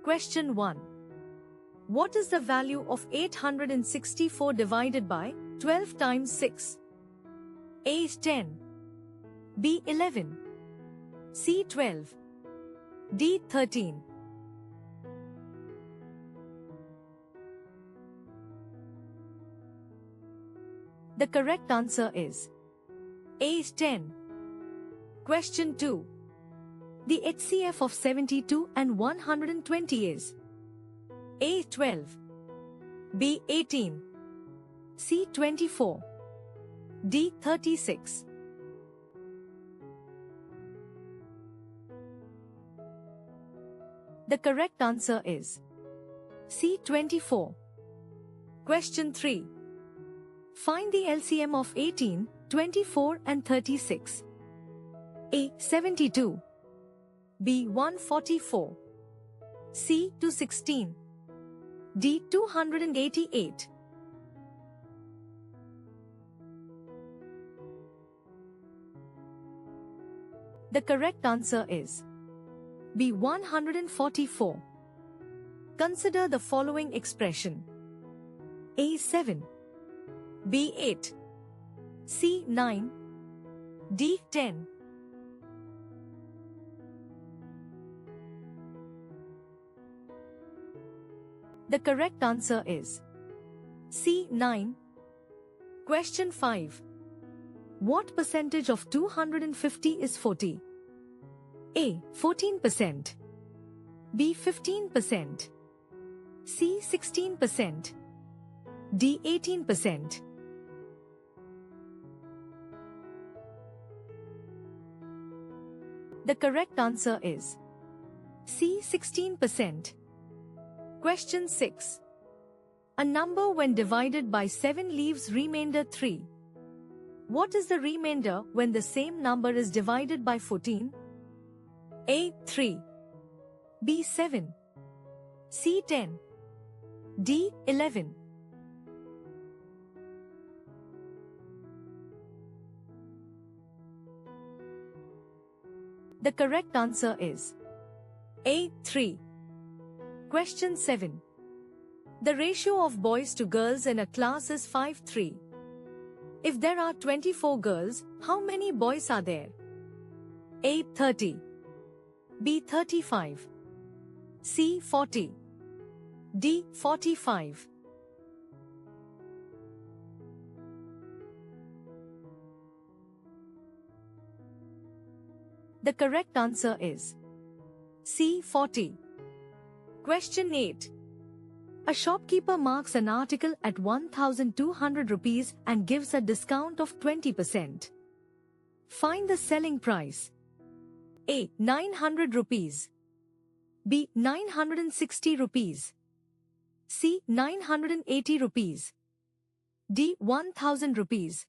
Question 1. What is the value of 864 divided by 12 times 6? A is 10. B 11. C 12. D 13. The correct answer is A is 10. Question 2. The HCF of 72 and 120 is A 12. B 18. C 24. D 36. The correct answer is C 24. Question 3. Find the LCM of 18, 24 and 36. A 72. B 144. C 216. D 288. The correct answer is B 144. Consider the following expression. A 7. B 8. C 9. D 10. The correct answer is C 9. Question 5. What percentage of 250 is 40? A 14%. B 15%. C 16%. D 18%. The correct answer is C 16%. Question 6. A number when divided by 7 leaves remainder 3. What is the remainder when the same number is divided by 14? A 3. B 7. C 10. D 11. The correct answer is A 3. Question 7. The ratio of boys to girls in a class is 5:3. If there are 24 girls, how many boys are there? A 30. B 35. C 40. D 45. The correct answer is C 40. Question 8. A shopkeeper marks an article at 1,200 rupees and gives a discount of 20%. Find the selling price. A 900 rupees. B 960 rupees. C 980 rupees. D 1,000 rupees.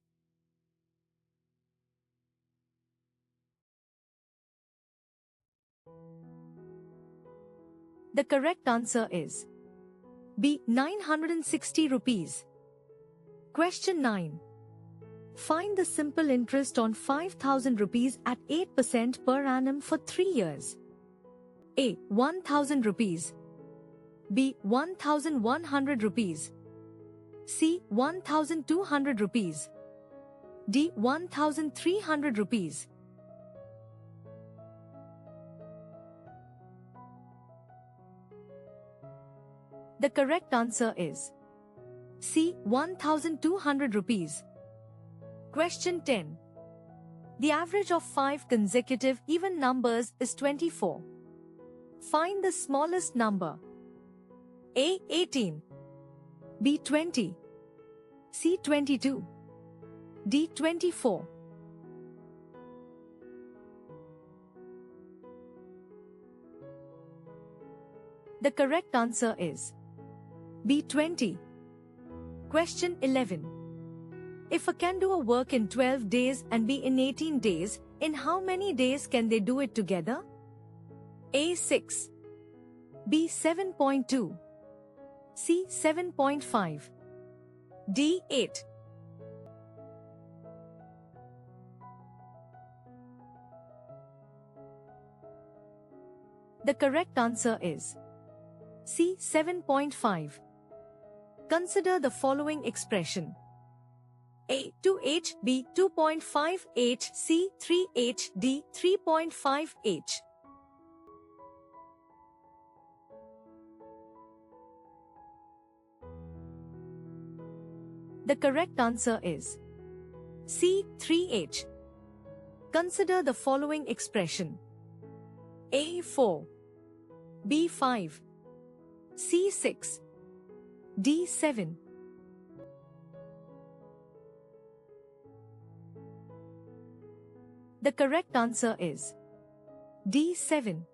The correct answer is B 960 rupees. Question 9. Find the simple interest on 5,000 rupees at 8% per annum for 3 years. A 1,000 rupees. B 1,100 rupees. C 1,200 rupees. D 1,300 rupees. The correct answer is C 1,200 rupees. Question 10. The average of 5 consecutive even numbers is 24. Find the smallest number. A 18. B 20. C 22. D 24. The correct answer is B 20. Question 11. If a can do a work in 12 days and be in 18 days, in how many days can they do it together? A 6. B 7.2. C 7.5. D 8. The correct answer is C. 7.5. Consider the following expression. A. 2h, B. 2.5h, C. 3h, D. 3.5h. The correct answer is C. 3h. Consider the following expression. A. 4. B. 5. C. 6. D. 7. The correct answer is D. 7.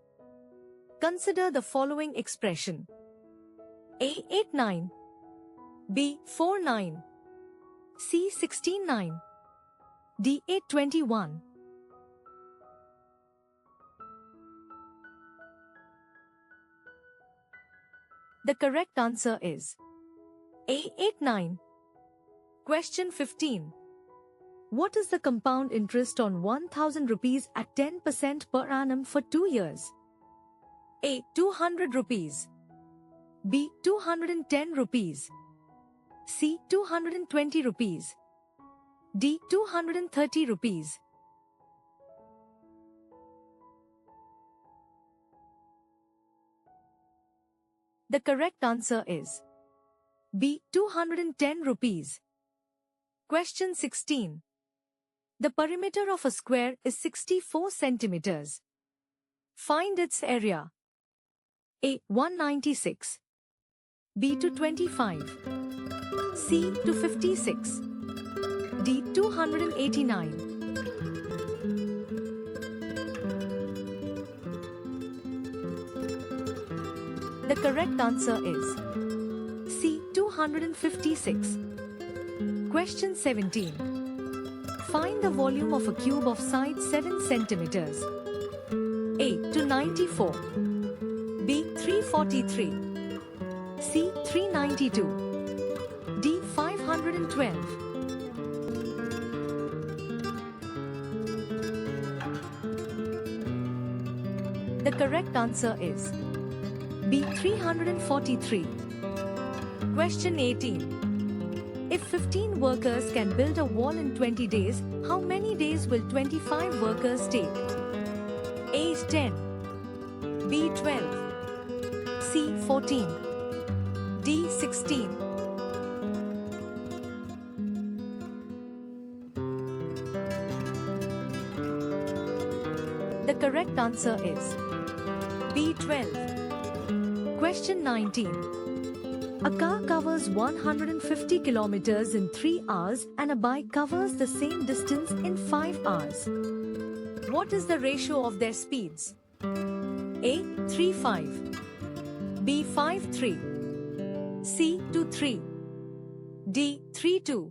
Consider the following expression. A. 8, 9. B. 4, 9. C. 16, 9. D. 8, 21. The correct answer is A. 8, 9. Question 15. What is the compound interest on 1000 rupees at 10% per annum for 2 years? A. 200 rupees. B. 210 rupees. C. 220 rupees. D. 230 rupees. The correct answer is B. 210 rupees. Question 16. The perimeter of a square is 64 centimeters. Find its area. A. 196. B. 225. C. 256. D. 289. The correct answer is C. 256. Question 17. Find the volume of a cube of side 7 centimeters. A. 294. B. 343. C. 392. D. 512. The correct answer is B. 343. Question 18. If 15 workers can build a wall in 20 days, how many days will 25 workers take? A. 10. B. 12. C. 14. D. 16. The correct answer is B. 12. Question 19. A car covers 150 kilometers in 3 hours and a bike covers the same distance in 5 hours. What is the ratio of their speeds? A. 3:5. B. 5:3. C. 2:3. D. 3:2.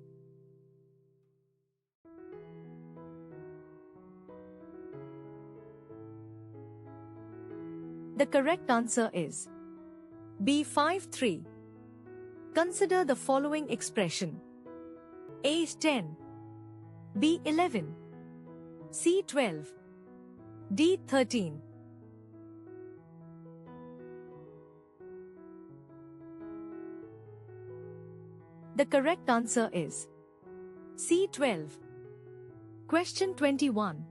The correct answer is B. 5:3. Consider the following expression. A. 10. B. 11. C. 12. D. 13. The correct answer is C. 12. Question 21.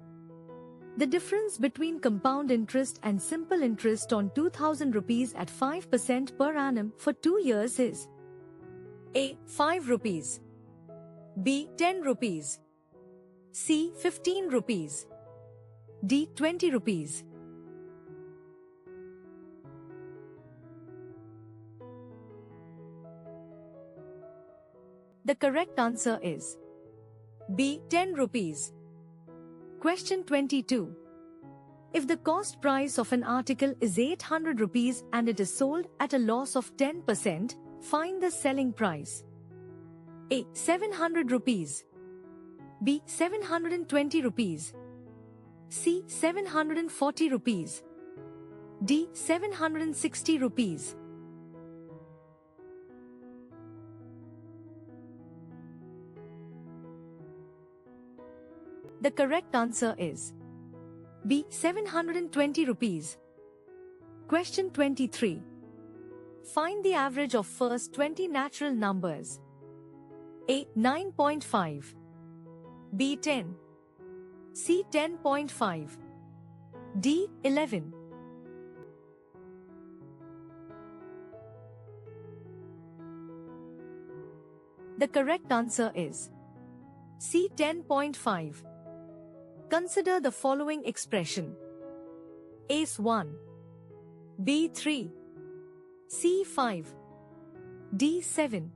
The difference between compound interest and simple interest on 2000 rupees at 5% per annum for 2 years is A. 5 rupees. B. 10 rupees. C. 15 rupees. D. 20 rupees. The correct answer is B. 10 rupees. Question 22. If the cost price of an article is 800 rupees and it is sold at a loss of 10%, find the selling price. A. 700 rupees. B. 720 rupees. C. 740 rupees. D. 760 rupees. The correct answer is B. 720 rupees. Question 23. Find the average of first 20 natural numbers. A. 9.5. B. 10. C. 10.5. D. 11. The correct answer is C. 10.5. Consider the following expression. Ace 1. B 3. C 5. D 7.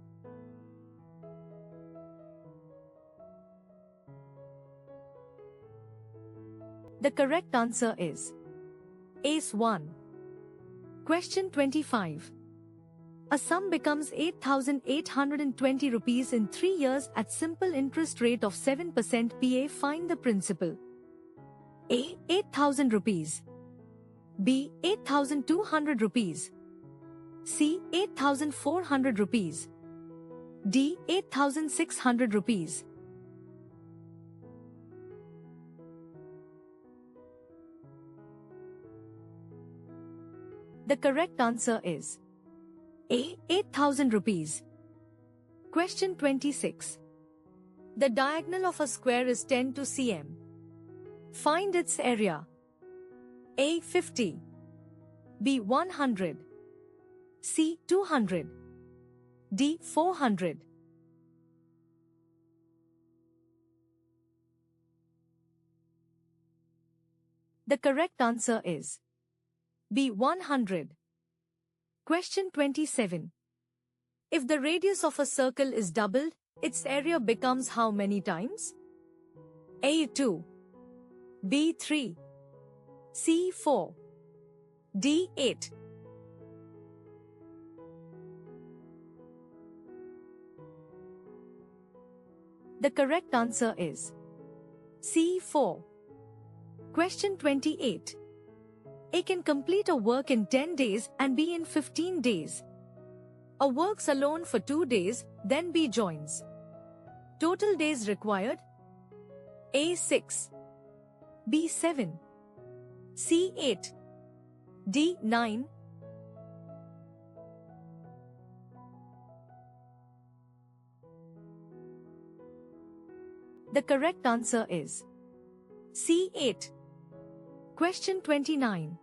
The correct answer is Ace 1. Question 25. A sum becomes 8,820 rupees in 3 years at simple interest rate of 7% PA. Find the principal. A. 8,000 rupees. B. 8,200 rupees. C. 8,400 rupees. D. 8,600 rupees. The correct answer is A. 8,000 rupees. Question 26. The diagonal of a square is 10 to cm. Find its area. A. 50. B. 100. C. 200. D. 400. The correct answer is B. 100. Question 27. If the radius of a circle is doubled, its area becomes how many times? A. 2. B. 3. C. 4. D. 8. The correct answer is C. 4. Question 28. A can complete a work in 10 days and B in 15 days. A works alone for 2 days, then B joins. Total days required? A. 6. B. 7. C. 8. D. 9. The correct answer is C. 8. Question 29.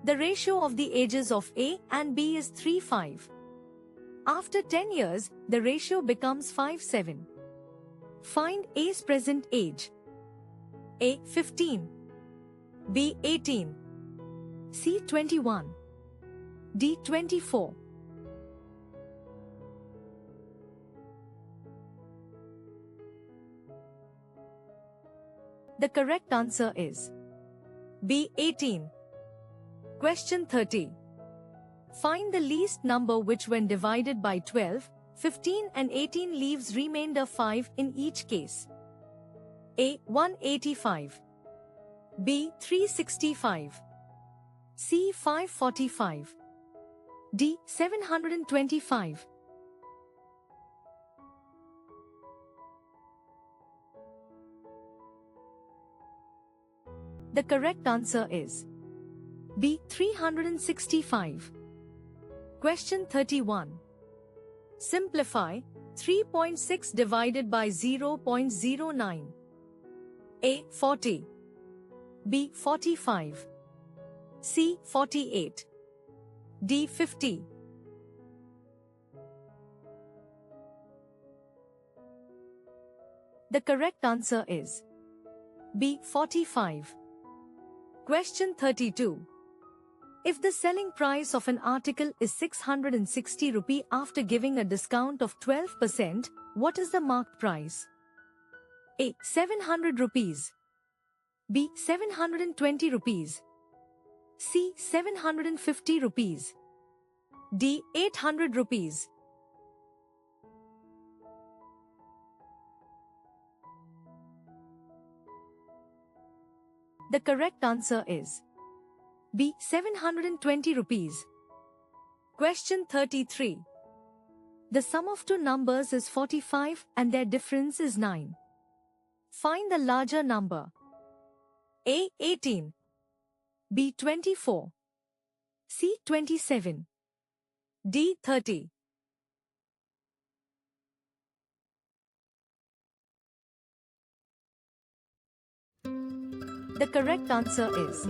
The ratio of the ages of A and B is 3:5. After 10 years, the ratio becomes 5:7. Find A's present age. A. 15. B. 18. C. 21. D. 24. The correct answer is B. 18. Question 30. Find the least number which when divided by 12, 15 and 18 leaves remainder 5 in each case. A. 185. B. 365. C. 545. D. 725. The correct answer is B. 365. Question 31. Simplify 3.6 divided by 0.09. A. 40. B. 45. C. 48. D. 50. The correct answer is B. 45. Question 32. If the selling price of an article is 660 rupee after giving a discount of 12%, what is the marked price? A. 700 rupees. B. 720 rupees. C. 750 rupees. D. 800 rupees. The correct answer is B. 720 rupees. Question 33. The sum of two numbers is 45 and their difference is 9. Find the larger number. A. 18. B. 24. C. 27. D30. The correct answer is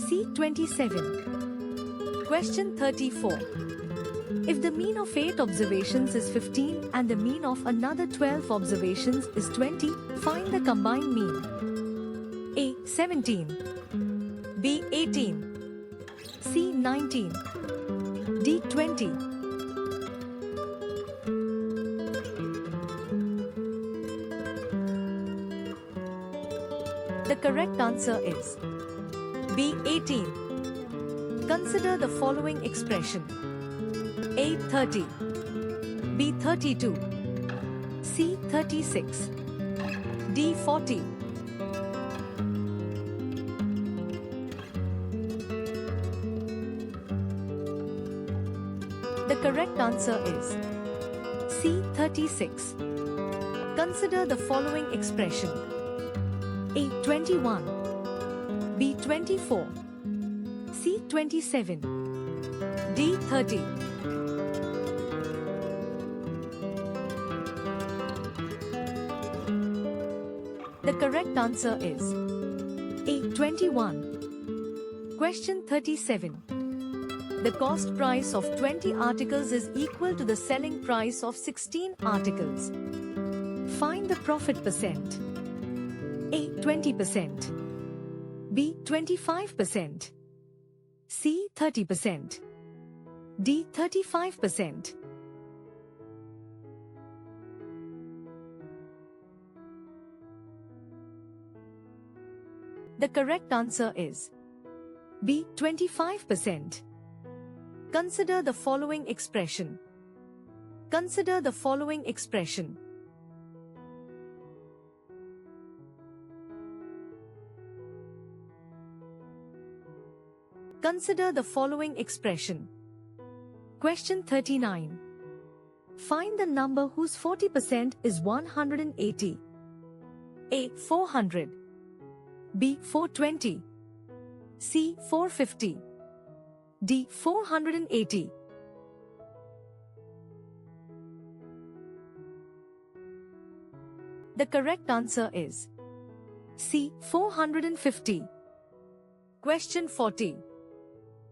C27. Question 34. If the mean of 8 observations is 15 and the mean of another 12 observations is 20, find the combined mean. A. 17. B. 18. C. 19. D. 20. The correct answer is B. 18. Consider the following expression. A. 30. B. 32. C. 36. D. 40. The correct answer is C. 36. Consider the following expression. A. 21. B. 24. C. 27. D. 30. The correct answer is A. 21. Question 37. The cost price of 20 articles is equal to the selling price of 16 articles. Find the profit percent. A. 20%. B. 25%. C. 30%. D. 35%. The correct answer is B. 25%. Consider the following expression. Consider the following expression. Consider the following expression. Question 39. Find the number whose 40% is 180. A. 400. B. 420. C. 450. D. 480. The correct answer is C. 450. Question 40.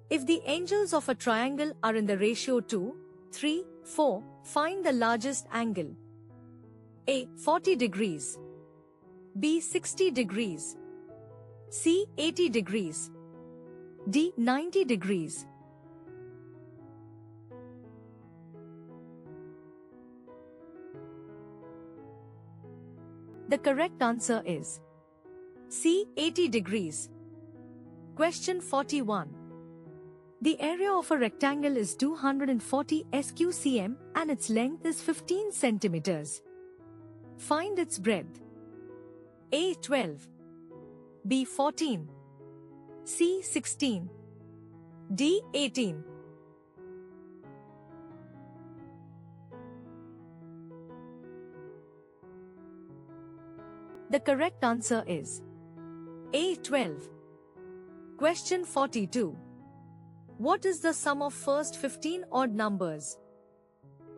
If the angles of a triangle are in the ratio 2, 3, 4, find the largest angle. A. 40 degrees. B. 60 degrees. C. 80 degrees. D. 90 degrees. The correct answer is C. 80 degrees. Question 41. The area of a rectangle is 240 sq.cm and its length is 15 centimeters. Find its breadth. A. 12. B. 14. C. 16. D. 18. The correct answer is A. 12. Question 42. What is the sum of first 15 odd numbers?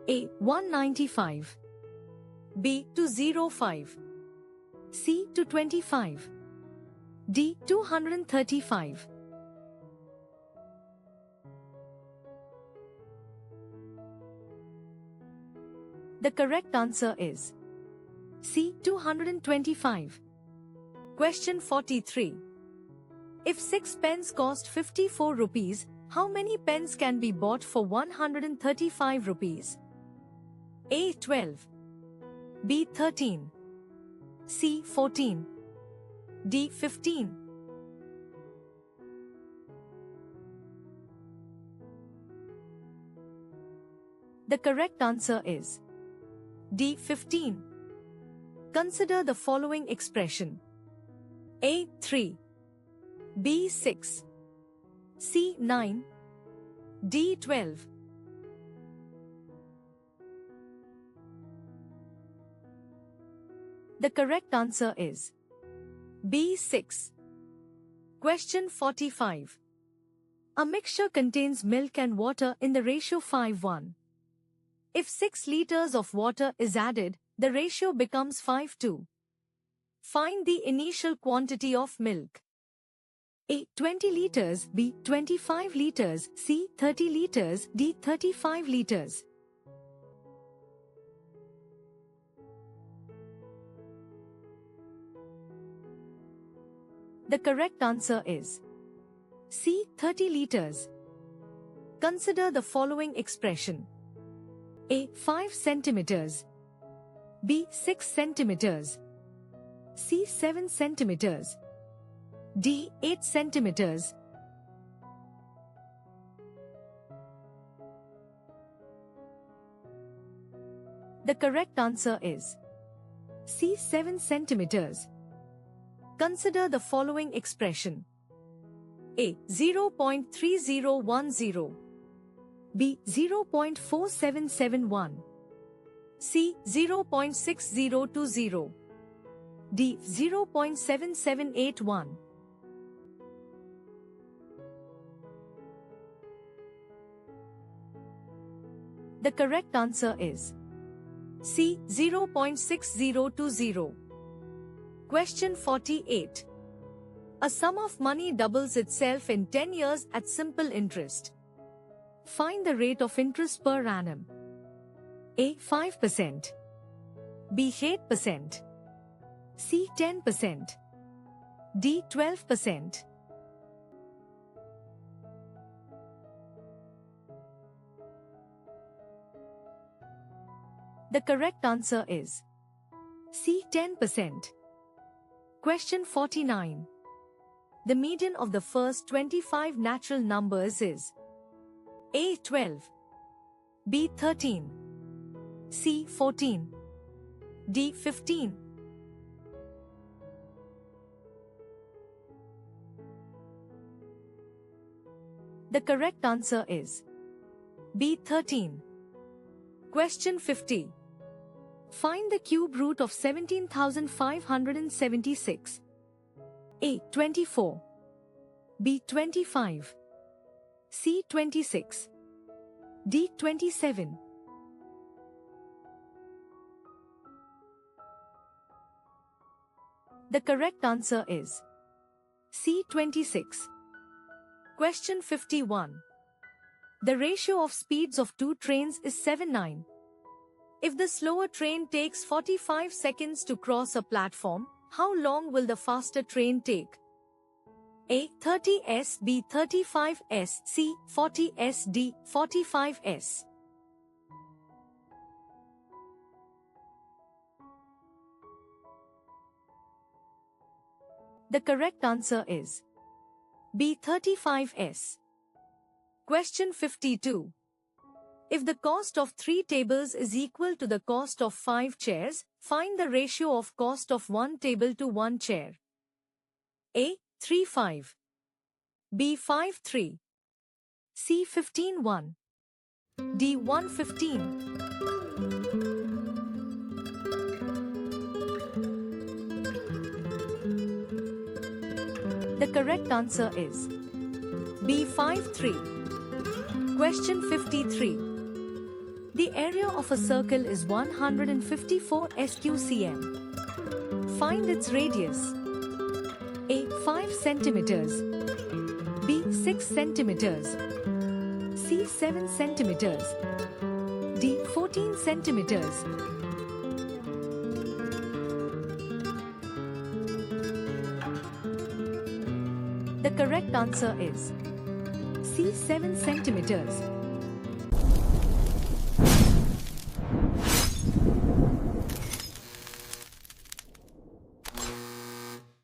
A. 195. B. 205. C. 225. D. 235. The correct answer is C. 225. Question 43. If 6 pens cost 54 rupees, how many pens can be bought for 135 rupees? A. 12. B. 13. C. 14. D. 15. The correct answer is D. 15. Consider the following expression. A. 3. B. 6. C. 9. D. 12. The correct answer is B. 6. Question 45. A mixture contains milk and water in the ratio 5:1. If 6 liters of water is added, the ratio becomes 5:2. Find the initial quantity of milk. A. 20 liters, B. 25 liters, C. 30 liters, D. 35 liters. The correct answer is C. 30 liters. Consider the following expression. A. 5 centimeters, B. 6 centimeters, C. 7 centimeters, D. 8 centimeters. The correct answer is C. 7 centimeters. Consider the following expression. A. 0.3010, B. 0.4771, C. 0.6020, D. 0.7781. The correct answer is C. 0.6020. Question 48. A sum of money doubles itself in 10 years at simple interest. Find the rate of interest per annum. A. 5%, B. 8%, C. 10%, D. 12%. The correct answer is C. 10%. Question 49. The median of the first 25 natural numbers is A. 12, B. 13, C. 14, D. 15. The correct answer is B. 13. Question 50. Find the cube root of 17,576. A. 24, B. 25, C. 26, D. 27. The correct answer is C. 26. Question 51. The ratio of speeds of two trains is 7:9. If the slower train takes 45 seconds to cross a platform, how long will the faster train take? A. 30s, B. 35s, C. 40s, D. 45s. The correct answer is B. 35s. Question 52. If the cost of 3 tables is equal to the cost of 5 chairs, find the ratio of cost of 1 table to 1 chair. A. 3:5, B. 5:3, C. 15:1, D. 1:15. The correct answer is B. 5:3. Question 53. The area of a circle is 154 sq.cm. Find its radius. A. 5 centimeters, B. 6 centimeters, C. 7 centimeters, D. 14 centimeters. The correct answer is C. 7 centimeters.